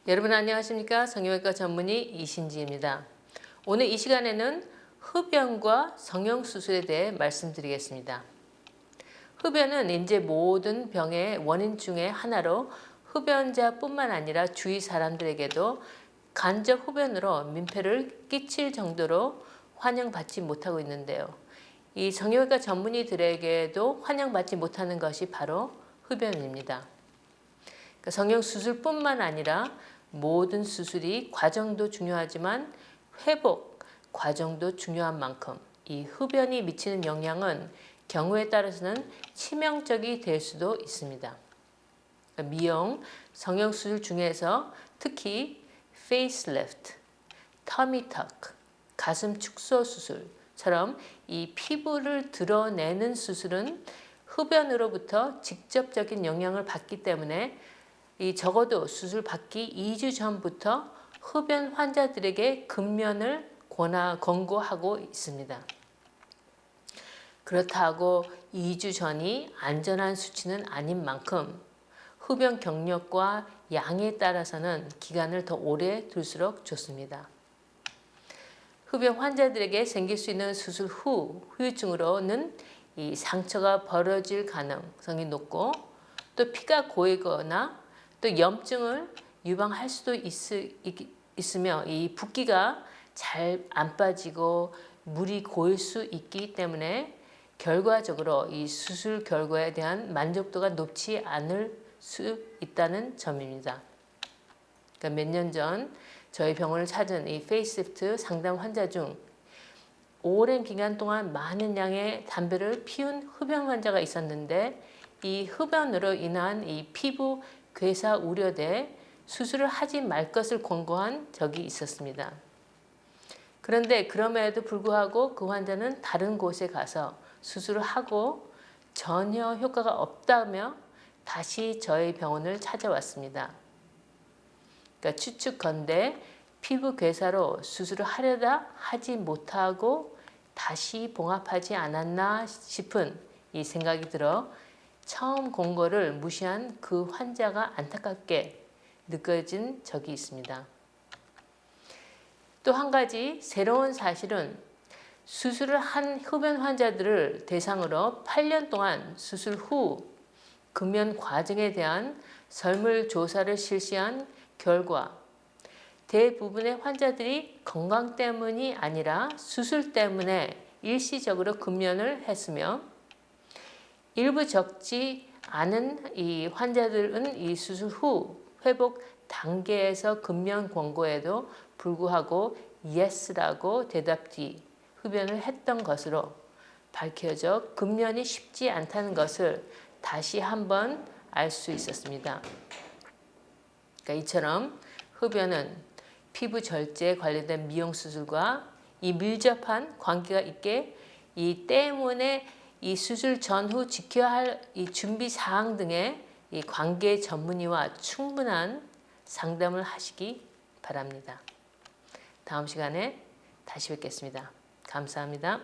여러분 안녕하십니까? 성형외과 전문의 이신지입니다. 오늘 이 시간에는 흡연과 성형수술에 대해 말씀드리겠습니다. 흡연은 이제 모든 병의 원인 중에 하나로 흡연자뿐만 아니라 주위 사람들에게도 간접 흡연으로 민폐를 끼칠 정도로 환영받지 못하고 있는데요. 이 성형외과 전문의들에게도 환영받지 못하는 것이 바로 흡연입니다. 성형수술뿐만 아니라 모든 수술이 과정도 중요하지만 회복 과정도 중요한 만큼 이 흡연이 미치는 영향은 경우에 따라서는 치명적이 될 수도 있습니다. 미용, 성형수술 중에서 특히 페이스리프트, 터미턱, 가슴 축소 수술처럼 이 피부를 드러내는 수술은 흡연으로부터 직접적인 영향을 받기 때문에 적어도 수술 받기 2주 전부터 흡연 환자들에게 금연을 권고하고 있습니다. 그렇다고 2주 전이 안전한 수치는 아닌 만큼 흡연 경력과 양에 따라서는 기간을 더 오래 둘수록 좋습니다. 흡연 환자들에게 생길 수 있는 수술 후 후유증으로는 이 상처가 벌어질 가능성이 높고 또 피가 고이거나 또 염증을 유방할 수도 있으며 이 붓기가 잘 안 빠지고 물이 고일 수 있기 때문에 결과적으로 이 수술 결과에 대한 만족도가 높지 않을 수 있다는 점입니다. 그러니까 몇 년 전 저희 병원을 찾은 이 페이스리프트 상담 환자 중 오랜 기간 동안 많은 양의 담배를 피운 흡연 환자가 있었는데 이 흡연으로 인한 이 피부 괴사 우려돼 수술을 하지 말 것을 권고한 적이 있었습니다. 그런데 그럼에도 불구하고 그 환자는 다른 곳에 가서 수술을 하고 전혀 효과가 없다며 다시 저희 병원을 찾아왔습니다. 그러니까 추측컨대 피부 괴사로 수술을 하려다 하지 못하고 다시 봉합하지 않았나 싶은 이 생각이 들어 처음 권고를 무시한 그 환자가 안타깝게 느껴진 적이 있습니다. 또 한 가지 새로운 사실은 수술을 한 흡연 환자들을 대상으로 8년 동안 수술 후 금연 과정에 대한 설문조사를 실시한 결과 대부분의 환자들이 건강 때문이 아니라 수술 때문에 일시적으로 금연을 했으며 일부 적지 않은 이 환자들은 이 수술 후 회복 단계에서 금연 권고에도 불구하고 yes라고 대답 뒤 흡연을 했던 것으로 밝혀져 금연이 쉽지 않다는 것을 다시 한번 알 수 있었습니다. 그러니까 이처럼 흡연은 피부 절제에 관련된 미용 수술과 이 밀접한 관계가 있게 이 때문에 이 수술 전후 지켜야 할 이 준비 사항 등의 이 관계 전문의와 충분한 상담을 하시기 바랍니다. 다음 시간에 다시 뵙겠습니다. 감사합니다.